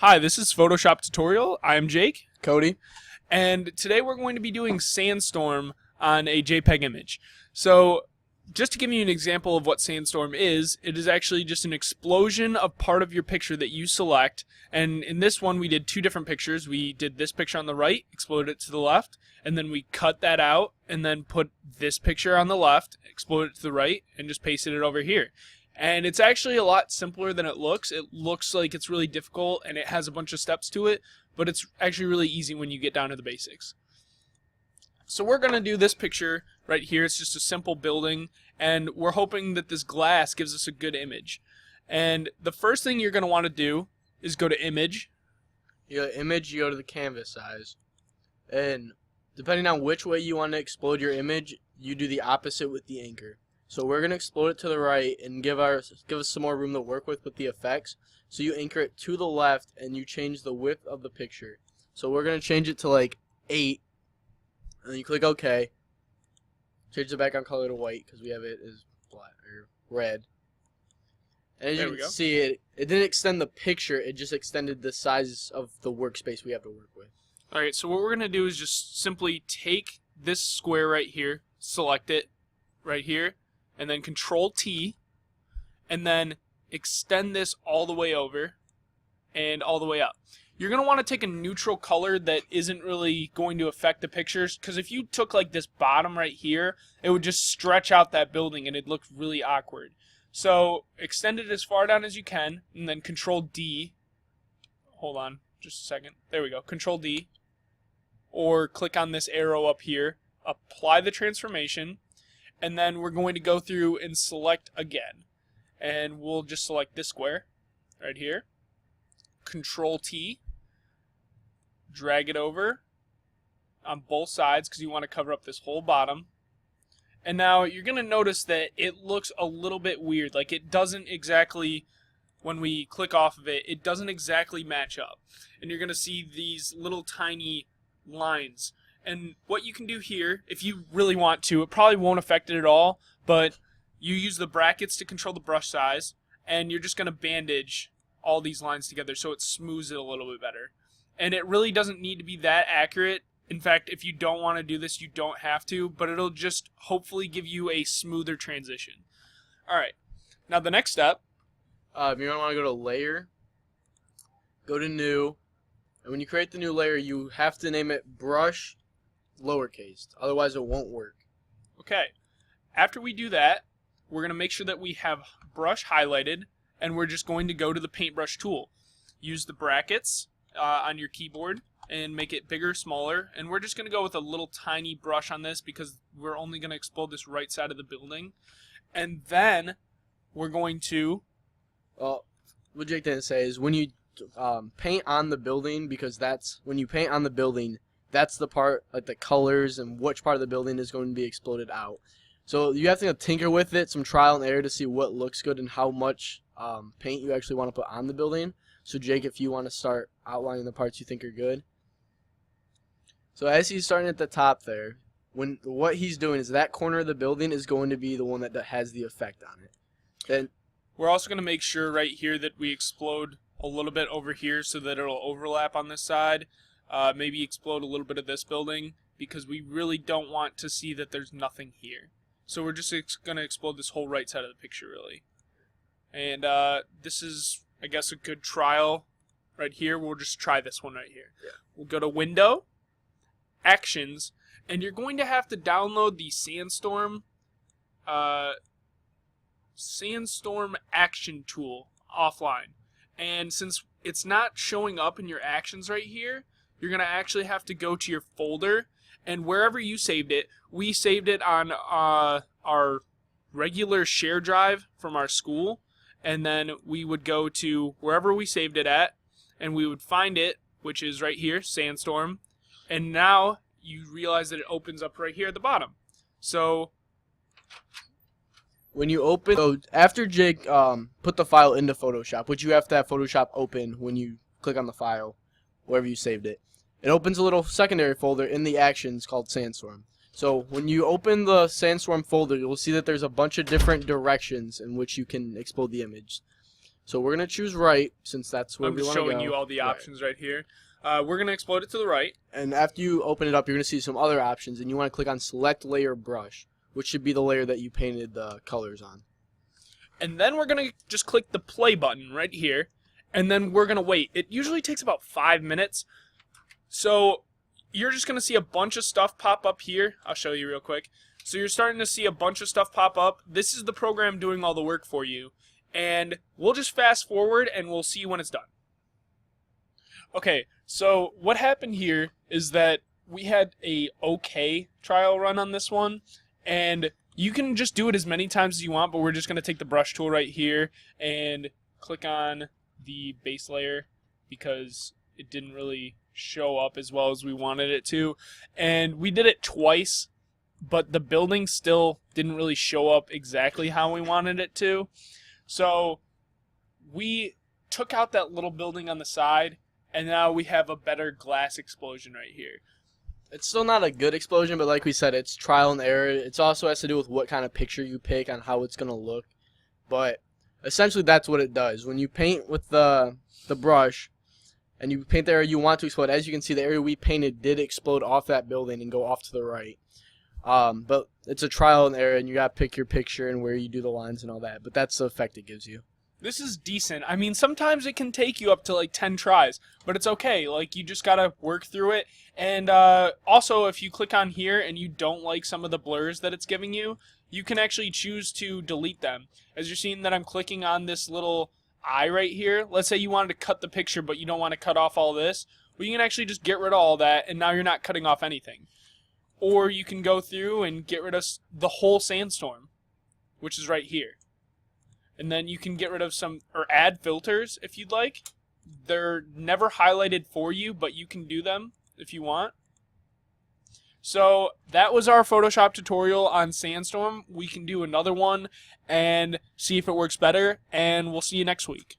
Hi, this is Photoshop Tutorial. I'm Jake, Cody. and today we're going to be doing Sandstorm on a JPEG image. So, just to give you an example of what Sandstorm is, it is actually just an explosion of part of your picture that you select. And in this one, we did two different pictures. We did this picture on the right, exploded it to the left, and then we cut that out and then put this picture on the left, exploded it to the right, and just pasted it over here. And it's actually a lot simpler than it looks. It looks like it's really difficult and it has a bunch of steps to it, but it's actually really easy when you get down to the basics. So we're going to do this picture right here. It's just a simple building, and we're hoping that this glass gives us a good image. And the first thing you're going to want to do is go to Image. You go to Image, you go to the canvas size. And depending on which way you want to explode your image, you do the opposite with the anchor. So we're going to explode it to the right and give us some more room to work with the effects. So you anchor it to the left and you change the width of the picture. So we're going to change it to like 8. And then you click OK. Change the background color to white because we have it as black or red. And as you can see, it didn't extend the picture, it just extended the size of the workspace we have to work with. Alright, so what we're going to do is just simply take this square right here, select it right here, and then Control T, and then extend this all the way over and all the way up. You're going to want to take a neutral color that isn't really going to affect the pictures, because if you took like this bottom right here, it would just stretch out that building and it'd look really awkward. So extend it as far down as you can, and then Control D. Hold on just a second. There we go. Control D. Or click on this arrow up here. Apply the transformation. And then we're going to go through and select again. And we'll just select this square right here. Control T. Drag it over on both sides because you want to cover up this whole bottom. And now you're going to notice that it looks a little bit weird. Like it doesn't exactly, when we click off of it, it doesn't exactly match up. And you're going to see these little tiny lines. And what you can do here, if you really want to, it probably won't affect it at all, but you use the brackets to control the brush size, and you're just going to bandage all these lines together so it smooths it a little bit better. And it really doesn't need to be that accurate. In fact, if you don't want to do this, you don't have to, but it'll just hopefully give you a smoother transition. Alright, now the next step. You're going to want to go to Layer, go to New, and when you create the new layer, you have to name it Brush lowercase, otherwise it won't work. Okay, after we do that, we're going to make sure that we have brush highlighted, and we're just going to go to the paintbrush tool. Use the brackets on your keyboard and make it bigger, smaller, and we're just going to go with a little tiny brush on this because we're only going to explode this right side of the building. And then we're going to... Well, what Jake didn't say is when you paint on the building, because that's when you paint on the building, that's the part, like the colors and which part of the building is going to be exploded out. So you have to tinker with it, some trial and error to see what looks good and how much paint you actually want to put on the building. So Jake, if you want to start outlining the parts you think are good. So as he's starting at the top there, what he's doing is that corner of the building is going to be the one that has the effect on it. Then we're also going to make sure right here that we explode a little bit over here so that it'll overlap on this side. Maybe explode a little bit of this building because we really don't want to see that there's nothing here. So we're just going to explode this whole right side of the picture really. And this is, I guess, a good trial right here. We'll just try this one right here. Yeah. We'll go to Window, Actions, and you're going to have to download the Sandstorm Action Tool offline. And since it's not showing up in your actions right here, you're going to actually have to go to your folder, and wherever you saved it, we saved it on our regular share drive from our school, and then we would go to wherever we saved it at, and we would find it, which is right here, Sandstorm, and now you realize that it opens up right here at the bottom. So when you open, so after Jake put the file into Photoshop, which you have to have Photoshop open when you click on the file, wherever you saved it, it opens a little secondary folder in the actions called Sandstorm. So when you open the Sandstorm folder, you'll see that there's a bunch of different directions in which you can explode the image. So we're going to choose right, since that's where I'm we just want to go. showing you all the options right here. We're going to explode it to the right. And after you open it up, you're going to see some other options, and you want to click on Select Layer Brush, which should be the layer that you painted the colors on. And then we're going to just click the play button right here, and then we're going to wait. It usually takes about 5 minutes. So you're just going to see a bunch of stuff pop up here. I'll show you real quick. So you're starting to see a bunch of stuff pop up. This is the program doing all the work for you. And we'll just fast forward and we'll see when it's done. Okay, so what happened here is that we had a okay trial run on this one. And you can just do it as many times as you want, but we're just going to take the brush tool right here and click on the base layer because it didn't really show up as well as we wanted it to. And we did it twice, but the building still didn't really show up exactly how we wanted it to. So we took out that little building on the side, and now we have a better glass explosion right here. It's still not a good explosion, but like we said, it's trial and error. It also has to do with what kind of picture you pick on how it's going to look. But essentially that's what it does. When you paint with the brush and you paint the area you want to explode, as you can see, the area we painted did explode off that building and go off to the right. But it's a trial and error, and you got to pick your picture and where you do the lines and all that. But that's the effect it gives you. This is decent. I mean, sometimes it can take you up to like 10 tries, but it's okay. Like, you just got to work through it. And also, if you click on here and you don't like some of the blurs that it's giving you, you can actually choose to delete them. As you're seeing that I'm clicking on this little eye right here, let's say you wanted to cut the picture, but you don't want to cut off all this. Well, you can actually just get rid of all that, and now you're not cutting off anything. Or you can go through and get rid of the whole sandstorm, which is right here. And then you can get rid of some, or add filters if you'd like. They're never highlighted for you, but you can do them if you want. So that was our Photoshop tutorial on Sandstorm. We can do another one and see if it works better, and we'll see you next week.